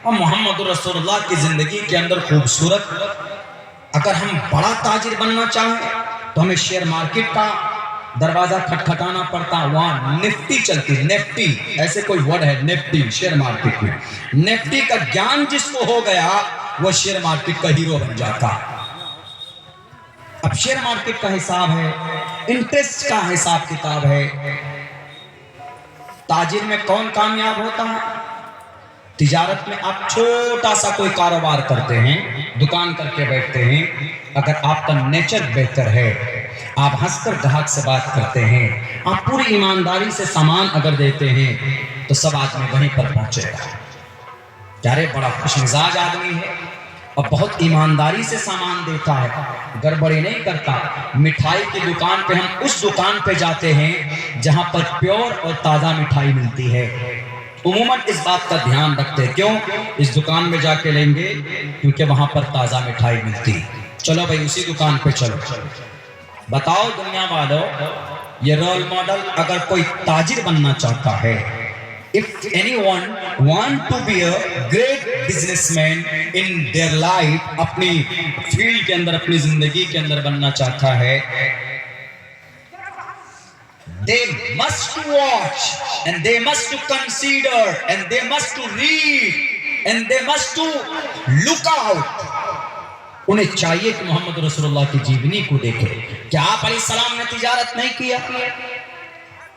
اور محمد رسول اللہ کی زندگی کے اندر خوبصورت، اگر ہم بڑا تاجر بننا چاہیں تو ہمیں شیئر مارکیٹ کا دروازہ کھٹکھٹانا پڑتا. وہاں نفٹی چلتی، نفٹی ایسے کوئی ورڈ ہے، نفٹی شیئر مارکیٹ میں. نفٹی کا گیان جس کو ہو گیا وہ شیئر مارکیٹ کا ہیرو بن جاتا. اب شیئر مارکیٹ کا حساب ہے، انٹرسٹ کا حساب کتاب ہے. تاجر میں کون کامیاب ہوتا ہے؟ تجارت میں آپ چھوٹا سا کوئی کاروبار کرتے ہیں، دکان کر کے بیٹھتے ہیں، اگر آپ کا نیچر بہتر ہے، آپ ہنس کر گاہک سے بات کرتے ہیں، آپ پوری ایمانداری سے سامان اگر دیتے ہیں تو سب آدمی وہیں پر پہنچے گا. یارے بڑا خوش مزاج آدمی ہے اور بہت ایمانداری سے سامان دیتا ہے، گڑبڑی نہیں کرتا. مٹھائی کی دکان پہ ہم اس دکان پہ جاتے ہیں جہاں پر پیور اور تازہ مٹھائی ملتی ہے. عموماً اس بات کا دھیان رکھتے ہیں، کیوں اس دکان میں جا کے لیں گے؟ کیونکہ وہاں پر تازہ مٹھائی ملتی. چلو بھائی اسی دکان پہ چلو. بتاؤ دنیا والوں، یہ رول ماڈل اگر کوئی تاجر بننا چاہتا ہے، if anyone want to be a great businessman in their life، اپنی فیلڈ کے اندر، اپنی زندگی کے اندر بننا چاہتا ہے، they must watch and they must consider and they must read and they must look out. انہیں چاہیے کہ محمد رسول اللہ کی جیونی کو دیکھے. کیا آپ علیہ السلام نے تجارت نہیں کیا؟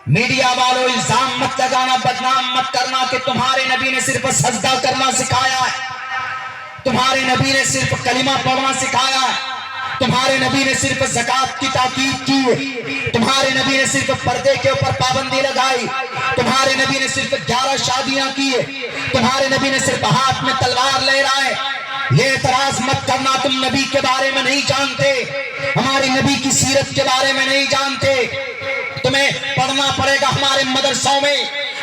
میڈیا والوں الزام مت لگانا، بدنام مت کرنا کہ تمہارے نبی نے صرف سجدہ کرنا سکھایا ہے، تمہارے نبی نے صرف کلمہ پڑھنا سکھایا ہے، تمہارے نبی نے صرف زکوٰۃ کی تاکید کی، تمہارے نبی نے صرف پردے کے اوپر پابندی لگائی، تمہارے نبی نے صرف 11 شادیاں کی، تمہارے نبی نے صرف ہاتھ میں تلوار لہرائے. یہ اعتراض مت کرنا تم نبی کے بارے میں نہیں جانتے، ہمارے نبی کی سیرت کے بارے میں نہیں جانتے. تمہیں پڑھنا پڑے گا ہمارے مدرسوں میں،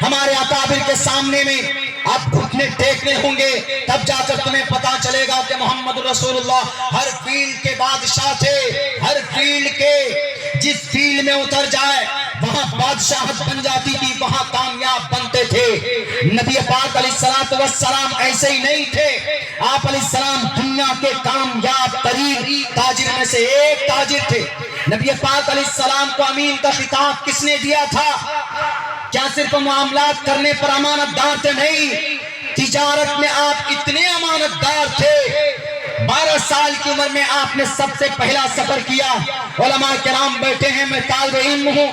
ہمارے اکابر کے سامنے میں آپ گھٹنے ٹیکنے ہوں گے، تب جا کر تمہیں پتا چلے گا کہ محمد رسول اللہ ہر فیلڈ کے بادشاہ تھے. ہر فیلڈ کے، جس فیلڈ میں اتر جائے وہاں بادشاہت بن جاتی تھی، وہاں کامیاب بنتے تھے. نبی پاک علیہ السلام ایسے ہی نہیں تھے. آپ علیہ السلام دنیا کے کامیاب ترین تاجر میں سے ایک تاجر تھے. نبی پاک علیہ السلام کو امین کا خطاب کس نے دیا تھا؟ کیا صرف معاملات کرنے پر امانت دار تھے؟ نہیں، تجارت میں آپ اتنے امانت دار تھے. 12 سال کی عمر میں آپ نے سب سے پہلا سفر کیا. علماء کرام بیٹھے ہیں، میں طالب علم ہوں،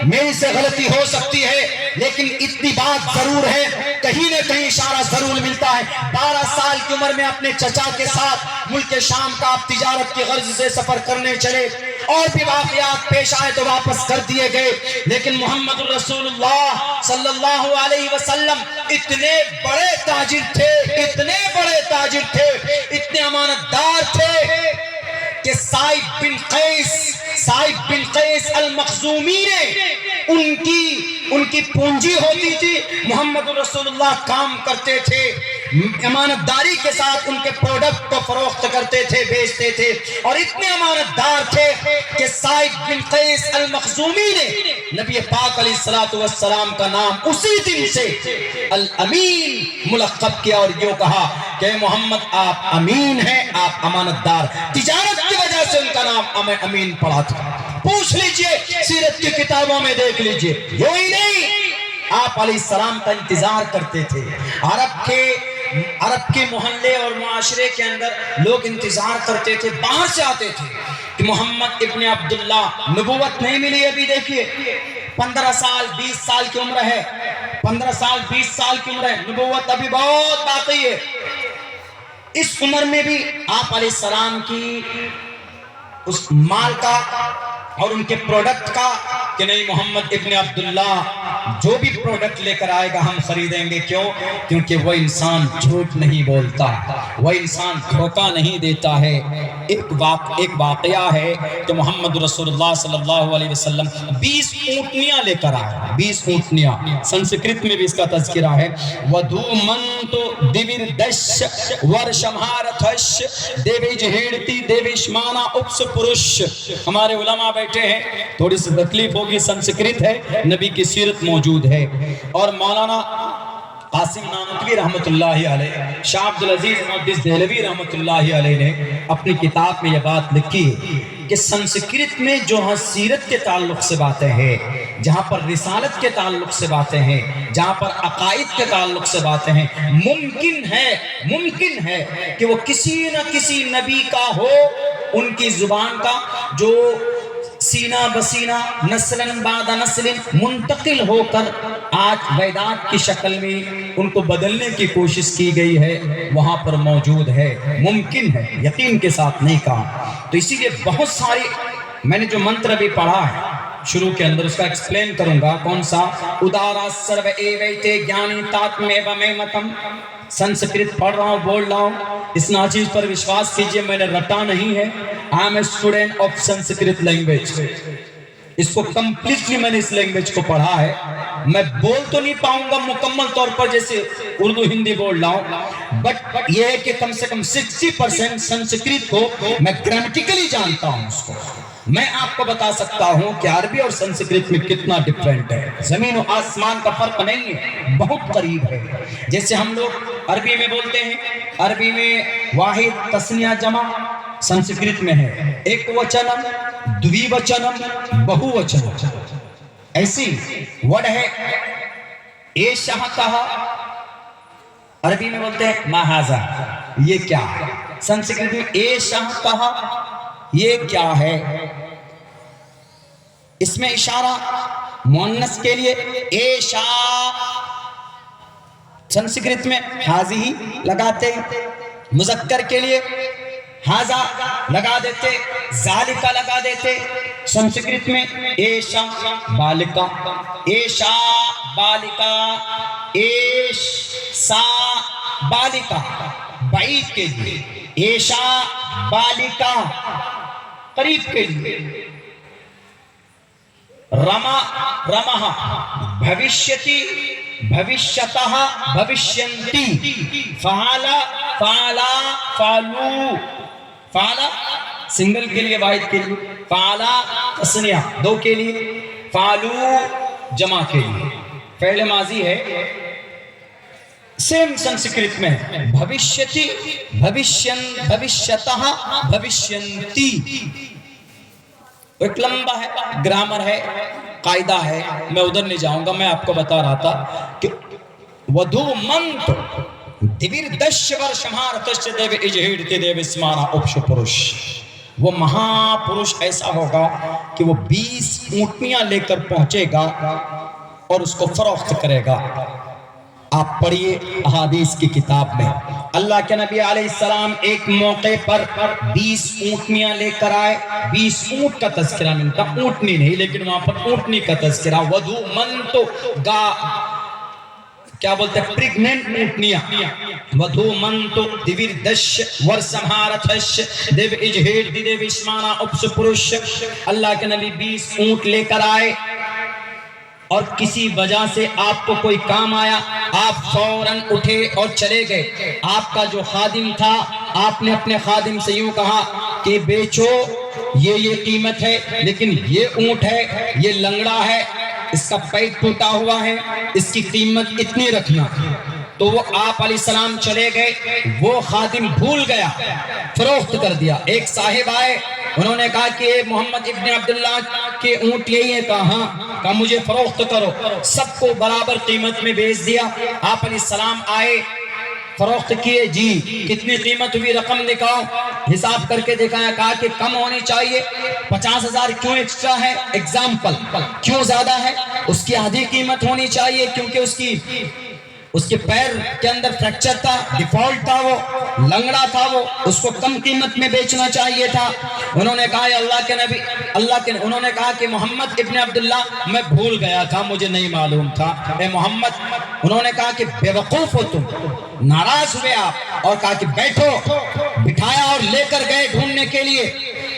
میری سے غلطی ہو سکتی ہے، لیکن اتنی بات ضرور ہے، کہیں نہ کہیں اشارہ ضرور ملتا ہے. 12 سال کی عمر میں اپنے چچا کے ساتھ ملک شام کا آپ تجارت کی غرض سے سفر کرنے چلے، اور بھی واقعات پیش آئے تو واپس کر دیے گئے. لیکن محمد رسول اللہ صلی اللہ علیہ وسلم اتنے بڑے تاجر تھے، اتنے بڑے تاجر تھے، اتنے امانت دار تھے کہ صائب بن قیس المخزومی نے ان کی پونجی ہوتی تھی. محمد رسول اللہ کام کرتے تھے، امانت داری کے ساتھ ان کے پروڈکٹ کو فروخت کرتے تھے، بیچتے تھے، اور اتنے امانت دار تھے کہ صائب بن قیس المخزومی نے نبی پاک علیہ السلام کا نام اسی دن سے الامین ملقب کیا اور یوں کہا کہ محمد آپ امین ہیں، آپ امانت دار. تجارت کی وجہ سے ان کا نام امین پڑا تھا. پوچھ لیجئے، سیرت کی کتابوں میں دیکھ لیجئے. یوں ہی نہیں، آپ علیہ السلام کا انتظار کرتے تھے. عرب کے محلے اور معاشرے کے اندر لوگ انتظار کرتے تھے، باہر سے آتے تھے کہ محمد ابن عبداللہ، نبوت نہیں ملی ابھی، دیکھیے 15 سال 20 سال کی عمر ہے، 15 سال 20 سال کی عمر ہے، نبوت ابھی بہت باقی ہے. اس عمر میں بھی آپ علیہ السلام کی اس مال کا اور ان کے پروڈکٹ کا کہ نہیں، محمد ابن عبداللہ جو بھی پروڈکٹ لے کر آئے گا ہم خریدیں گے. کیوں؟ کیونکہ وہ انسان جھوٹ نہیں بولتا، وہ انسان دھوکہ نہیں دیتا ہے. ایک واقعہ ہے کہ محمد رسول اللہ صلی اللہ علیہ وسلم 20 اونٹنیاں لے کر آئے. 20 اونٹنیاں، سنسکرت میں بھی اس کا تذکرہ ہے. ودھومنتو دیوردش ورشمہارتھش دیویج ہیڑتی دیویشمانا اپس پرش. ہمارے علماء بیٹھے ہیں، تھوڑی سی تکلیف ہوگی، سنسکرت ہے، نبی کی سیرت موجود ہے. اور مولانا قاسم نانوتوی رحمۃ اللہ علیہ، شاہ عبدالعزیز محدث دہلوی رحمۃ اللہ علیہ نے اپنی کتاب میں یہ بات لکھی ہے کہ سنسکرت میں جو سیرت کے تعلق سے باتیں ہیں، جہاں پر رسالت کے تعلق سے باتیں ہیں، جہاں پر عقائد کے تعلق سے باتیں ہیں، ممکن ہے کہ وہ کسی نہ کسی نبی کا ہو، ان کی زبان کا، جو سینہ بسینہ نسلاً بعد نسل منتقل ہو کر آج ویدات کی شکل میں ان کو بدلنے کی کوشش کی گئی ہے، وہاں پر موجود ہے، ممکن ہے، یقین کے ساتھ نہیں کہا۔ تو اسی لیے بہت ساری، میں نے جو منتر بھی پڑھا ہے شروع کے اندر اس کا ایکسپلین کروں گا، کون سا؟ ادارا سرو ایویتے گیانی تاتمیو میمتم، سنسکرت پڑھ رہا ہوں، بول رہا ہوں، اس ناچیز پر وشواس کیجئے میں نے رٹا نہیں ہے۔ I am a student of Sanskrit language، اس کو کمپلیٹلی میں نے اس لینگویج کو پڑھا ہے، میں بول تو نہیں پاؤں گا مکمل طور پر جیسے اردو ہندی بول رہا ہوں، بٹ یہ ہے کہ کم سے کم 60% سنسکرت کو میں گرامیٹیکلی جانتا ہوں۔ اس کو میں آپ کو بتا سکتا ہوں کہ عربی اور سنسکرت میں کتنا ڈیفرنٹ ہے، زمین و آسمان کا فرق نہیں ہے، بہت قریب ہے۔ جیسے ہم لوگ عربی میں بولتے ہیں، عربی میں واحد تثنیہ جمع سنسکرت میں ہے ایک وچنم، دوی وچنم، بہو وچنم، ایسی ورڈ ہے۔ ایشہ کہا عربی میں بولتے ہیں مہازا، یہ کیا ہے؟ سنسکرت میں ایشہ کہا، یہ کیا ہے؟ اس میں اشارہ مؤنث کے لیے ایشا، سنسکرت میں حاضی لگاتے، مذکر کے لیے ہاذا لگا دیتے، ذالکا لگا دیتے۔ سنسکرت میں ایشا بالکا، ایشا بالکا، ایش سا بالکا بعید کے لیے، ایشا بالکا قریب کے لیے۔ رما رمہ بھوشیتی بھوشیتہ بھوشینتی، فعلا فعلا فعلو، فعلا سنگل کے لیے واحد کے لیے، فعلا تثنیہ دو کے لیے، فعلو جمع کے لیے۔ فعل ماضی ہے، سیم سنسکرت میں بھوشیتی بھوشین بھوشیتہ بھوشینتی۔ ایک لمبا ہے، گرامر ہے، قاعدہ ہے، میں ادھر نہیں جاؤں گا۔ میں آپ کو بتا رہا تھا کہ ودھو منت دیوردش ورشمارتش دیو اجہیڑتی دیو اسمانا اپش پروش، وہ مہا پروش ایسا ہوگا کہ وہ 20 اونٹنیاں لے کر پہنچے گا اور اس کو فروخت کرے گا۔ آپ پڑھیے احادیث کی کتاب میں، اللہ کے نبی علیہ السلام ایک موقع پر 20 اونٹنیاں لے کر آئے، 20 اونٹ کا تذکرہ ملتا، اونٹنی نہیں لیکن وہاں پر اونٹنی کا تذکرہ، ودھو منتو گا کیا بولتے ہیں پریگننٹ اونٹنیاں، ودھو منتو دیوردش ورسمہارتش دیو اجہیڑتی دیو اسمانا اپس پروش۔ اللہ کے نبی 20 اونٹ لے کر آئے اور کسی وجہ سے آپ کو کوئی کام آیا، آپ فوراً اٹھے اور چلے گئے۔ آپ کا جو خادم تھا، آپ نے اپنے خادم سے یوں کہا کہ بیچو، یہ قیمت ہے، لیکن یہ اونٹ ہے، یہ لنگڑا ہے، اس کا پیٹ ٹوٹا ہوا ہے، اس کی قیمت اتنی رکھنا۔ تو وہ آپ علیہ السلام چلے گئے، وہ خادم بھول گیا، فروخت کر دیا۔ ایک صاحب آئے، انہوں نے کہا کہ محمد ابن عبداللہ کے اونٹ یہی ہے، کہا مجھے فروخت کرو، سب کو برابر قیمت میں بیچ دیا۔ آپ علیہ السلام آئے، فروخت کیے، جی کتنی قیمت ہوئی، رقم دکھاؤ، حساب کر کے دکھایا، کہا کہ کم ہونی چاہیے، 50,000 کیوں ایکسٹرا ہے، ایگزامپل کیوں زیادہ ہے، اس کی آدھی قیمت ہونی چاہیے کیونکہ اس کے پیر کے اندر فریکچر تھا، ڈیفالٹ تھا، وہ لنگڑا تھا، وہ اس کو کم قیمت میں بیچنا چاہیے تھا۔ انہوں نے کہا اللہ کے نبی، انہوں نے کہا کہ محمد ابن عبداللہ میں بھول گیا تھا، مجھے نہیں معلوم تھا اے محمد۔ انہوں نے کہا کہ بے وقوف ہو تم، ناراض ہوئے آپ، اور کہا کہ بیٹھو، بٹھایا اور لے کر گئے ڈھونڈنے کے لیے۔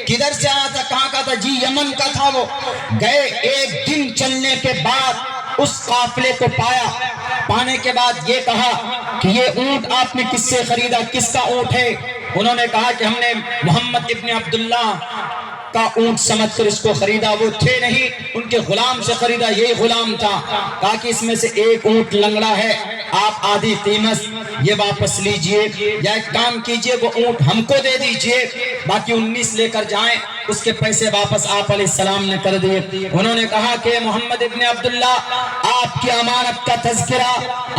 کدھر سے آیا تھا، کہاں کا تھا، جی یمن کا تھا۔ وہ گئے، ایک دن چلنے کے بعد اس قافلے کو پانے کے بعد یہ کہا کہ یہ اونٹ آپ نے کس سے خریدا، کس کا اونٹ ہے؟ انہوں نے کہا کہ ہم نے محمد ابن عبداللہ کا اونٹ سمجھ کر اس کو خریدا، وہ تھے نہیں، ان کے غلام سے خریدا، یہ غلام تھا، کہا کہ اس میں سے ایک اونٹ لنگڑا ہے، آپ آدھی قیمت یہ واپس لیجئے، یا ایک کام کیجئے وہ اونٹ ہم کو دے دیجئے، باقی 19 لے کر جائیں۔ اس کے پیسے واپس آپ علیہ السلام نے کر دیے۔ انہوں نے کہا کہ محمد ابن عبداللہ، آپ کی امانت کا تذکرہ،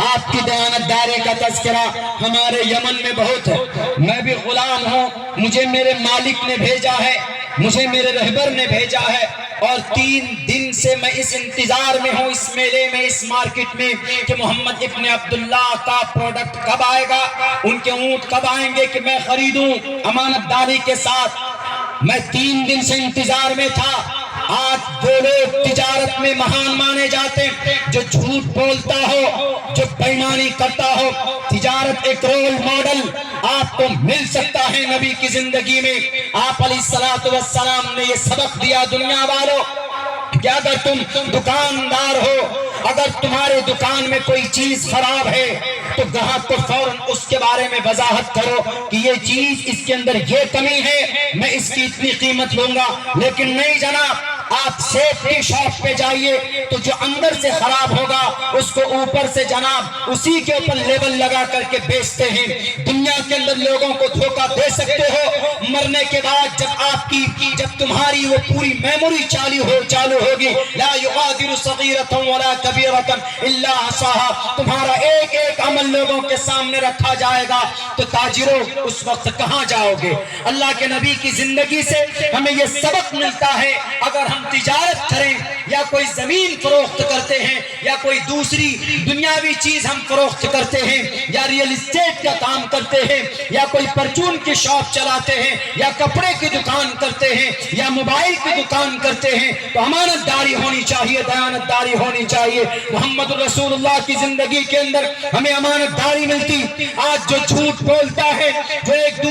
آپ کی دیانتداری کا تذکرہ ہمارے یمن میں بہت ہے، میں بھی غلام ہوں، مجھے میرے مالک نے بھیجا ہے، مجھے میرے رہبر نے بھیجا ہے، اور 3 دن سے میں اس انتظار میں ہوں، اس میلے میں، اس مارکیٹ میں، کہ محمد ابن عبداللہ کا پروڈکٹ کب آئے گا، ان کے اونٹ کب آئیں گے کہ میں خریدوں امانت داری کے ساتھ۔ میں 3 دن سے انتظار میں تھا۔ آج وہ لوگ تجارت میں مہان مانے جاتے ہیں جو جھوٹ بولتا ہو، جو بے ایمانی کرتا ہو۔ تجارت ایک رول ماڈل آپ کو مل سکتا ہے نبی کی زندگی میں۔ آپ علیہ السلام نے یہ سبق دیا دنیا والوں کہ اگر تم دکاندار ہو، اگر تمہارے دکان میں کوئی چیز خراب ہے تو گاہک کو فوراً اس کے بارے میں وضاحت کرو کہ یہ چیز اس کے اندر یہ کمی ہے، میں اس کی اتنی قیمت لوں گا۔ لیکن نہیں جناب، آپ سیب کی شاپ پہ جائیے تو جو اندر سے خراب ہوگا اس کو اوپر سے جناب اسی کے اوپر لیبل لگا کر کے بیچتے ہیں۔ دنیا کے اندر لوگوں کو دھوکہ دے سکتے ہو، مرنے کے بعد جب تمہاری وہ پوری میموری چالو ہوگی، لا یغادر صغیرۃ ولا کبیرۃ الا احصاها، تمہارا ایک ایک عمل لوگوں کے سامنے رکھا جائے گا، تو تاجروں اس وقت کہاں جاؤ گے؟ اللہ کے نبی کی زندگی سے ہمیں یہ سبق ملتا ہے، اگر ہم تجارت کریں یا کوئی زمین فروخت کرتے ہیں یا کوئی دوسری دنیاوی چیز ہم فروخت کرتے ہیں یا ریئل اسٹیٹ کا کام کرتے ہیں یا کوئی پرچون کی شاپ چلاتے ہیں یا کپڑے کی دکان کرتے ہیں یا موبائل کی دکان کرتے ہیں، تو امانت داری ہونی چاہیے، دیانت داری ہونی چاہیے۔ محمد رسول اللہ کی زندگی کے اندر ہمیں امانت داری ملتی۔ آج جو جھوٹ بولتا ہے، جو ایک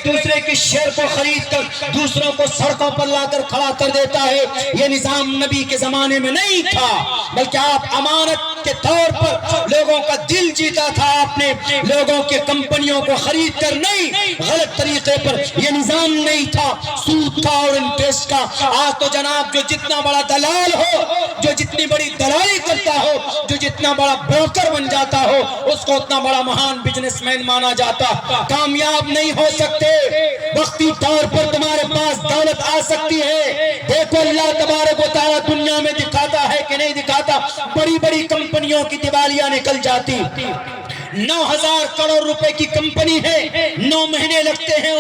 دوسرے کی شیئر کو خرید کر دوسروں کو سڑکوں پر لا کر کھڑا کر دیتا ہے، یہ نظام نبی کے زمانے میں نہیں تھا، بلکہ آپ امانت کے طور پر لوگوں کا دل جیتا تھا، آپ نے لوگوں کے کمپنیوں کو خرید کر نہیں، غلط طریقے پر یہ نظام نہیں تھا، سود کا اور انٹرسٹ کا۔ آج تو جناب جو جتنا بڑا دلال ہو، جو جتنی بڑی دلالی کرتا ہو، جو جتنا بڑا بروکر بن جاتا ہو، اس کو اتنا بڑا مہان بزنس مین مانا جاتا۔ کامیاب نہیں ہو سکتے، وقتی طور پر تمہارے پاس دولت آ سکتی ہے۔ دیکھو اللہ تبارک و تعالیٰ دنیا میں دکھاتا ہے کہ نہیں دکھاتا، بڑی بڑی کمپنیوں کی دیوالیاں نکل جاتی، 9,000 کروڑ روپے کی کمپنی ہے، 9 مہینے لگتے ہیں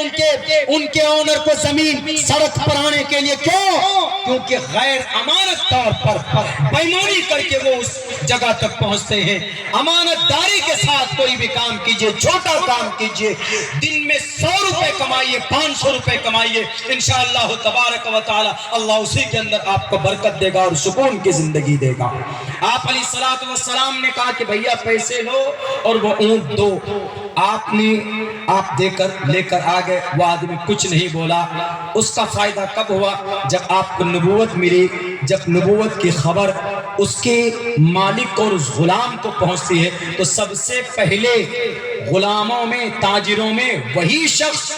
ان کے اونر کو زمین سڑک پر آنے کے لیے۔ کیونکہ غیر امانت طور پر بے ایمانی کر کے وہ اس جگہ تک پہنچتے ہیں۔ امانت داری کے ساتھ کوئی بھی کام کیجئے، چھوٹا کام کیجئے، دن میں 100 روپے کمائیے، 500 روپے کمائیے، انشاءاللہ تبارک و تعالی اللہ اسی کے اندر آپ کو برکت دے گا اور سکون کی زندگی دے گا۔ آپ علیہ السلام نے کہا کہ بھیا پیسے لو اور وہ اونٹ دو۔ آپ لے کر آگئے، وہ آدمی کچھ نہیں بولا۔ اس کا فائدہ کب ہوا؟ جب آپ کو نبوت ملی، جب نبوت کی خبر اس کے مالک اور اس غلام کو پہنچتی ہے، تو سب سے پہلے غلاموں میں، تاجروں میں وہی شخص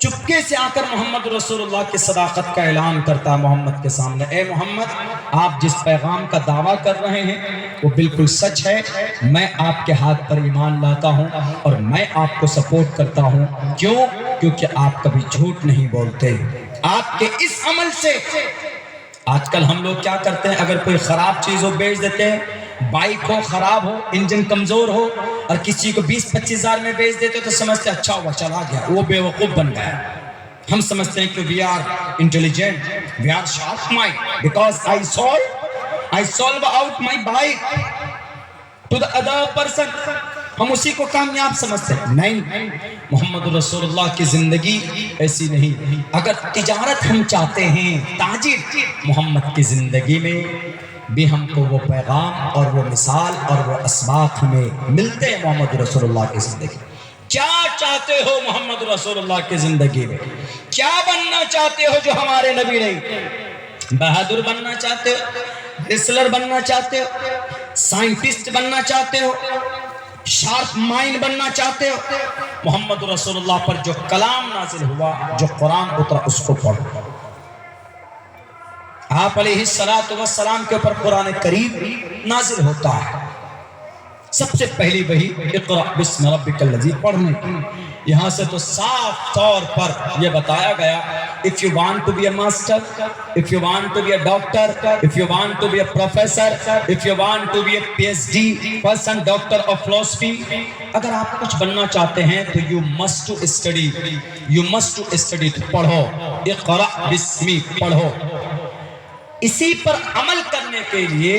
چپکے سے آ کر محمد رسول اللہ کی صداقت کا اعلان کرتا ہے محمد کے سامنے، اے محمد، آپ جس پیغام کا دعویٰ کر رہے ہیں وہ بالکل سچ ہے، میں آپ کے ہاتھ پر ایمان لاتا ہوں اور میں آپ کو سپورٹ کرتا ہوں۔ کیوں؟ کیونکہ آپ کبھی جھوٹ نہیں بولتے۔ آپ کے اس عمل سے آج کل ہم لوگ کیا کرتے ہیں، اگر کوئی خراب چیز ہو بیچ دیتے ہیں، بائک ہو، خراب ہو، انجن کمزور ہو اور کسی کو 20-25 ہزار میں بیچ دیتے تو سمجھتے اچھا ہوا چلا گیا، وہ بے وقوف بن گیا۔ ہم سمجھتے ہیں کہ we are intelligent, we are sharp mind because I solve out my bike to the other person، ہم اسی کو کامیاب سمجھتے ہیں۔ نہیں، محمد رسول اللہ کی زندگی ایسی نہیں۔ اگر تجارت ہم چاہتے ہیں، تاجر محمد کی زندگی میں بھی ہم کو وہ پیغام اور وہ مثال اور وہ اسباق ہمیں ملتے ہیں محمد رسول اللہ کی زندگی۔ کیا چاہتے ہو محمد رسول اللہ کی زندگی میں؟ کیا بننا چاہتے ہو جو ہمارے نبی نہیں؟ بہادر بننا چاہتے ہو؟ ریسلر بننا چاہتے ہو؟ سائنٹسٹ بننا چاہتے ہو؟ شارپ مائنڈ بننا چاہتے ہو، محمد رسول اللہ پر جو کلام نازل ہوا، جو قرآن اترا، اس کو پڑھو۔ آپ علیہ السلام کے اوپر قرآن کریم نازل ہوتا ہے، سب سے پہلی وحی اقرأ بسم ربک الذی پڑھنے کی۔ یہاں سے تو صاف طور پر یہ بتایا گیا، if you want to be a master, if you want to be a doctor, if you want to be a professor, if you want to be a PhD person, doctor of philosophy، اگر آپ کچھ بننا چاہتے ہیں تو you must to study، you must to study، تو پڑھو، اقرأ بسمی پڑھو۔ اسی پر عمل کرنے کے لیے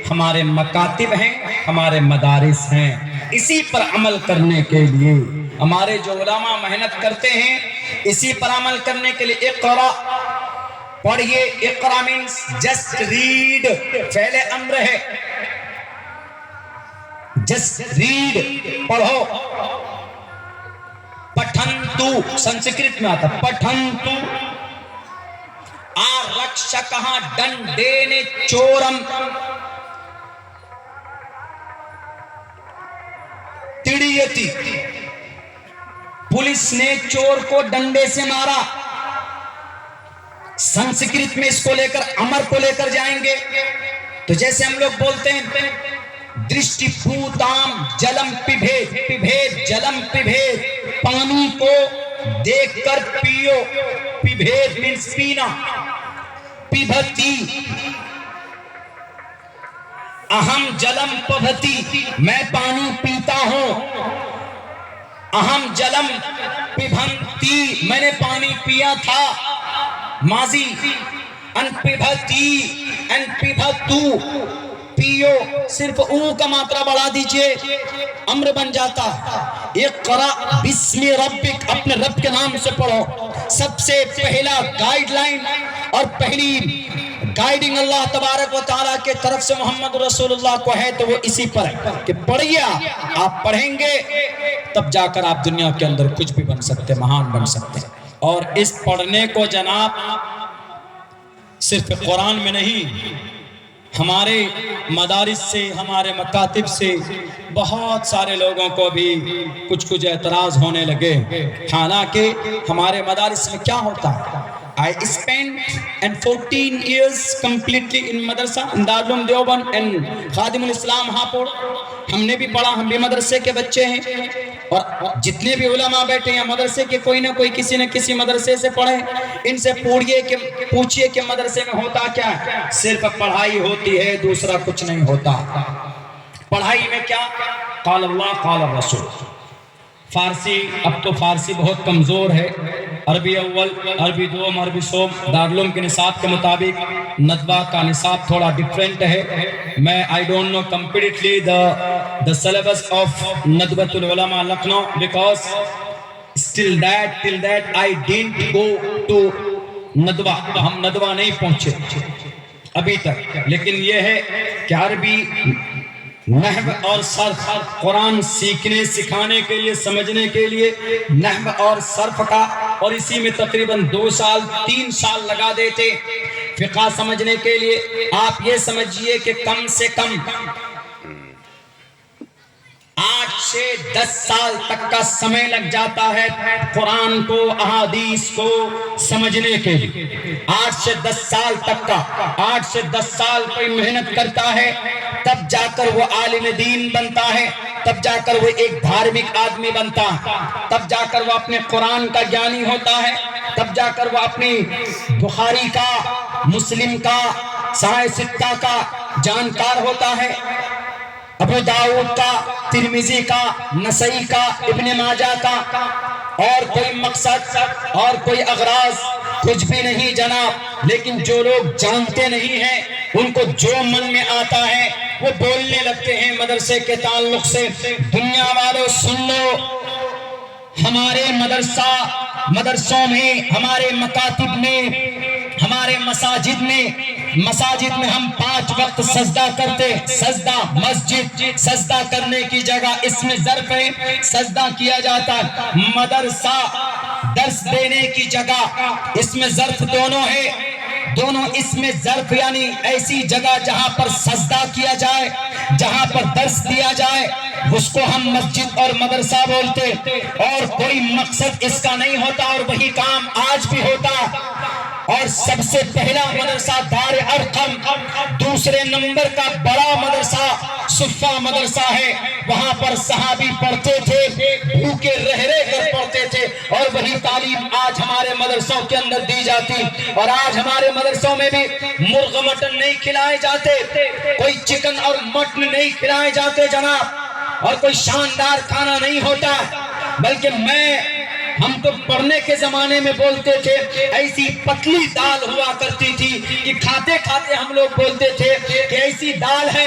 ہمارے مکاتب ہیں، ہمارے مدارس ہیں، اسی پر عمل کرنے کے لیے ہمارے جو علماء محنت کرتے ہیں، اسی پر عمل کرنے کے لیے اقرا پڑھیے۔ اقرا مینس جسٹ ریڈ، فعل امر ہے، جسٹ ریڈ پڑھو۔ پٹھنتو سنسکرت میں آتا، پٹھنتو آرکشکہ دنڈین چورم تڑیتی، پولیس نے چور کو ڈنڈے سے مارا۔ سنسکرت میں اس کو لے کر امر کو لے کر جائیں گے تو جیسے ہم لوگ بولتے ہیں درشٹی پوتام جلم پبھید، پبھید جلم پبھید، پانی کو دیکھ کر پیو، پبھید مینس پینا، پبھتی اہم جلم پبھتی، میں پانی پیتا ہوں، اہم جلم پبھنتی، میں نے پانی پیا تھا، ماضی، ان پبھتی ان پبھتو پیو، صرف او کا ماترا بڑھا دیجئے امر بن جاتا۔ اقرأ بسم ربک، اپنے رب کے نام سے پڑھو۔ سب سے پہلا گائیڈ لائن اور پہلی گائیڈنگ اللہ تبارک و تعالیٰ کے طرف سے محمد رسول اللہ کو ہے تو وہ اسی پر ہے کہ پڑھیے، آپ پڑھیں گے تب جا کر آپ دنیا کے اندر کچھ بھی بن سکتے، مہان بن سکتے۔ اور اس پڑھنے کو جناب صرف قرآن میں نہیں، ہمارے مدارس سے، ہمارے مکاتب سے بہت سارے لوگوں کو بھی کچھ اعتراض ہونے لگے، حالانکہ ہمارے مدارس میں کیا ہوتا ہے؟ I spent 14 years completely in مدرسہ in دارالعلوم دیوبند and خادم الاسلام ہاپوڑ۔ ہم نے بھی پڑھا، ہم بھی مدرسے کے بچے ہیں، اور جتنے بھی علماء بیٹھے ہیں مدرسے کے کوئی نہ کوئی کسی نہ کسی مدرسے سے پڑھے۔ ان سے پوچھئے کہ مدرسے میں ہوتا کیا ہے؟ صرف پڑھائی ہوتی ہے، دوسرا کچھ نہیں ہوتا۔ پڑھائی میں کیا؟ قال اللہ قال الرسول۔ فارسی، اب تو فارسی بہت کمزور ہے، عربی اول، عربی دوم، عربی سوم، دارالعلوم کے نصاب کے مطابق ندوہ کا نصاب تھوڑا ڈیفرنٹ ہے۔ میں I don't know completely the syllabus of Nadwatul العلماء Lucknow because till that I didn't go to Nadwa, ہم ندوہ نہیں پہنچے ابھی تک، لیکن یہ ہے کہ عربی نحو اور صرف، قرآن سیکھنے سکھانے کے لیے، سمجھنے کے لیے نحو اور صرف کا، اور اسی میں تقریباً 2 سال 3 سال لگا دیتے۔ فقہ سمجھنے کے لیے آپ یہ سمجھیے کہ کم سے کم 8 سے 10 سال تک کا سمے لگ جاتا ہے قرآن کو، احادیث کو سمجھنے کے لیے۔ 8 سے 10 سال تک کا، 8 سے 10 سال کوئی محنت کرتا ہے تب جا کر وہ عالم دین بنتا ہے، تب جا کر وہ ایک دھارمک آدمی بنتا ہے، تب جا کر وہ اپنے قرآن کا جانی ہوتا ہے، تب جا کر وہ اپنی بخاری کا، مسلم کا، صحیح ستہ کا جانکار ہوتا ہے، ابو داؤد کا، ترمذی کا، نسائی کا، ابن ماجہ کا۔ اور کوئی مقصد اور کوئی اغراض کچھ بھی نہیں جناب، لیکن جو لوگ جانتے نہیں ہیں ان کو جو من میں آتا ہے وہ بولنے لگتے ہیں مدرسے کے تعلق سے۔ دنیا والوں سن لو، ہمارے مدرسوں میں، ہمارے مکاتب میں، ہمارے مساجد میں ہم 5 وقت سجدہ کرتے۔ سجدہ مسجد، سجدہ کرنے کی جگہ اس میں ظرف ہے، سجدہ کیا جاتا ہے۔ مدرسہ درس دینے کی جگہ اس میں ظرف دونوں ہے، دونوں اس میں ظرف یعنی ایسی جگہ جہاں پر سجدہ کیا جائے، جہاں پر درس دیا جائے، اس کو ہم مسجد اور مدرسہ بولتے، اور کوئی مقصد اس کا نہیں ہوتا، اور وہی کام آج بھی ہوتا۔ اور سب سے پہلا مدرسہ دار ارقم، دوسرے نمبر کا بڑا مدرسہ صفہ مدرسہ ہے، وہاں پر صحابی پڑھتے تھے، بھوکے رہ رہ کر پڑھتے تھے، اور وہی تعلیم آج ہمارے مدرسوں کے اندر دی جاتی۔ اور آج ہمارے مدرسوں میں بھی مرغ مٹن نہیں کھلائے جاتے، کوئی چکن اور مٹن نہیں کھلائے جاتے جناب، اور کوئی شاندار کھانا نہیں ہوتا، بلکہ ہم تو پڑھنے کے زمانے میں بولتے تھے ایسی پتلی دال ہوا کرتی تھی کہ کھاتے کھاتے ہم لوگ بولتے تھے کہ ایسی دال ہے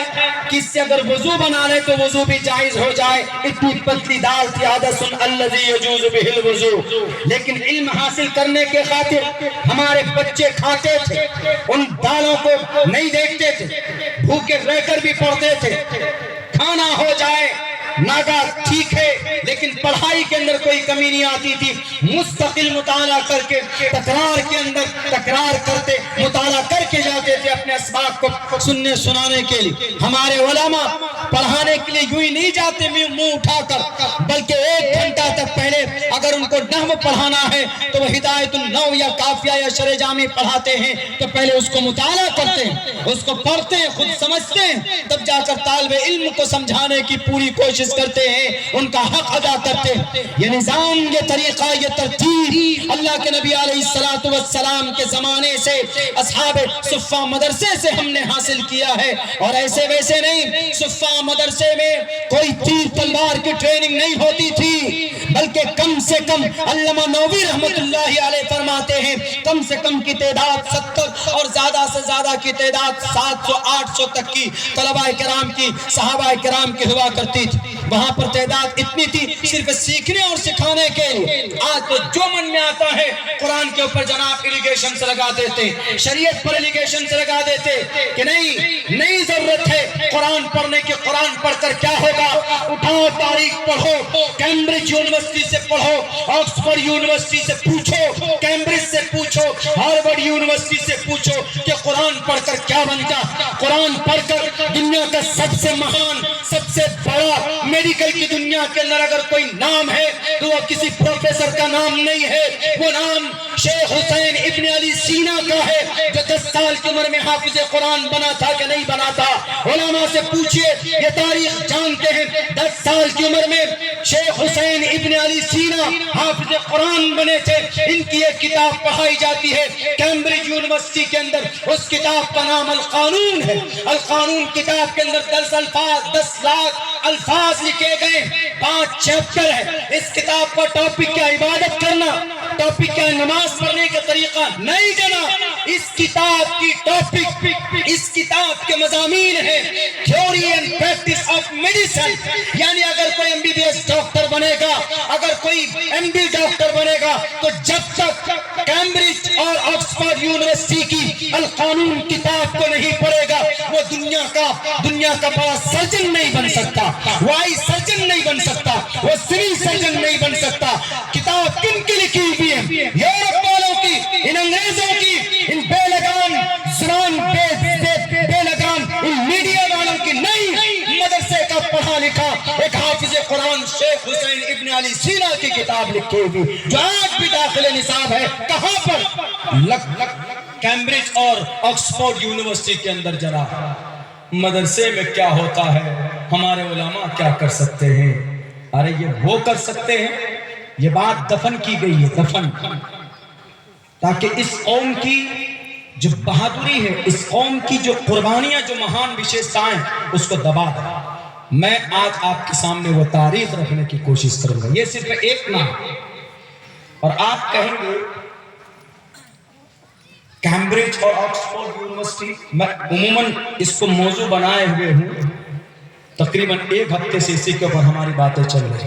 کہ اس سے اگر وضو بنا لے تو وضو بھی جائز ہو جائے، اتنی پتلی دال تھی۔ عدس الذی یجوز بہ الوضو۔ لیکن علم حاصل کرنے کے خاطر ہمارے بچے کھاتے تھے، ان دالوں کو نہیں دیکھتے تھے، بھوکے رہ کر بھی پڑھتے تھے، کھانا ہو جائے ناگا ٹھیک ہے، لیکن پڑھائی کے اندر کوئی کمی نہیں آتی تھی۔ مستقل مطالعہ کر کے تکرار کے اندر تکرار کرتے، مطالعہ کر کے جاتے تھے اپنے اسباق کو سننے سنانے کے لیے۔ ہمارے علماء پڑھانے کے لیے یوں ہی نہیں جاتے منہ اٹھا کر، بلکہ 1 گھنٹہ تک پہلے اگر ان کو نحو پڑھانا ہے تو وہ ہدایت النحو یا کافیہ یا شرح جامی پڑھاتے ہیں تو پہلے اس کو مطالعہ کرتے ہیں، اس کو پڑھتے ہیں، خود سمجھتے ہیں، تب جا کر طالب علم کو سمجھانے کی پوری کوشش کرتے ہیں، ان کا حق ادا کرتے ہیں۔ یہ نظام، یہ طریقہ، یہ ترتیب اللہ کے نبی علیہ السلام کے زمانے سے اصحاب صفہ مدرسے سے ہم نے حاصل کیا ہے، اور ایسے ویسے نہیں۔ صفہ مدرسے میں کوئی تیر تلوار کی ٹریننگ نہیں ہوتی تھی، بلکہ کم سے کم علامہ نووی رحمت اللہ علیہ فرماتے ہیں کم سے کم کی تعداد 70 اور زیادہ سے زیادہ کی تعداد 700 800 تک کی طلباء کرام کی، صحابہ کرام کی ہوا کرتی تھی۔ وہاں پر تعداد اتنی تھی صرف سیکھنے اور سکھانے کے لیے۔ آج تو جو من میں آتا ہے قرآن کے اوپر جناب ایلیگیشن سے لگا دیتے، شریعت پر ایلیگیشن سے لگا دیتے کہ نہیں ضرورت ہے قرآن پڑھنے کی، قرآن پڑھ کر کیا ہوگا؟ اٹھاؤ تاریخ پڑھو، کیمبرج یونیورسٹی سے پڑھو، آکسفورڈ یونیورسٹی سے پوچھو، کیمبرج سے پوچھو، ہارورڈ یونیورسٹی سے پوچھو کہ قرآن پڑھ کر کیا بنتا؟ قرآن پڑھ کر دنیا کا سب سے مہان، سب سے بڑا میڈیکل کی دنیا کے اندر اگر کوئی نام ہے تو وہ کسی پروفیسر کا نام نہیں ہے، وہ نام شیخ حسین ابن علی سینا کا ہے، جو 10 سال کی عمر میں حافظ قرآن بنا تھا کہ نہیں بنا تھا؟ علماء سے پوچھئے، یہ تاریخ جانتے ہیں 10 سال کی عمر میں شیخ حسین ابن علی سینا حافظ قرآن بنے تھے۔ ان کی ایک کتاب پڑھائی جاتی ہے کیمبرج یونیورسٹی کے اندر، اس کتاب کا نام القانون ہے۔ القانون کتاب کے اندر 10 لاکھ الفاظ لکھے گئے، 5 چیپٹر ہے۔ اس کتاب کا ٹاپک کیا عبادت کرنا، ٹاپک کیا نماز پڑھنے کا طریقہ نہیں جناب، اس کتاب کی ٹاپک، اس کتاب کے مضامین ہے theory and practice of medicine, یعنی اگر کوئی MBBS ڈاکٹر بنے گا، اگر کوئی MD ڈاکٹر بنے گا تو جب تک کیمبرج اور آکسفورڈ یونیورسٹی کی القانون کتاب کو نہیں پڑھے گا وہ دنیا کا بڑا سرجن نہیں بن سکتا، وائی سرجن نہیں بن سکتا، وہ سول سرجن نہیں بن سکتا۔ کتاب کن کی لکھی ہوئی ہے؟ یورپ والوں کی، ان انگریزوں کی، ان بے لگام زبان بے لگام ان میڈیا والوں کی نہیں، مدرسے کا پڑھا لکھا ایک حافظ قرآن شیخ حسین ابن علی سینا کی کتاب لکھی ہوئی جو آج بھی داخل نصاب ہے۔ کہاں پر؟ کیمبرج اور آکسفورڈ یونیورسٹی کے اندر جناب۔ مدرسے میں کیا ہوتا ہے، ہمارے علماء کیا کر سکتے ہیں؟ ارے یہ وہ کر سکتے ہیں، یہ بات دفن کی گئی ہے، دفن، تاکہ اس قوم کی جو بہادری ہے، اس قوم کی جو قربانیاں، جو مہان وشیشتائیں، اس کو دبا دیں۔ میں آج آپ کے سامنے وہ تاریخ رکھنے کی کوشش کروں گا، یہ صرف ایک نام، اور آپ کہیں گے کیمبرج اور آکسفورڈ یونیورسٹی، میں عموماً اس کو موضوع بنائے ہوئے ہوں، تقریباً 1 ہفتے سے اسی کے اوپر ہماری باتیں چل رہی ہیں۔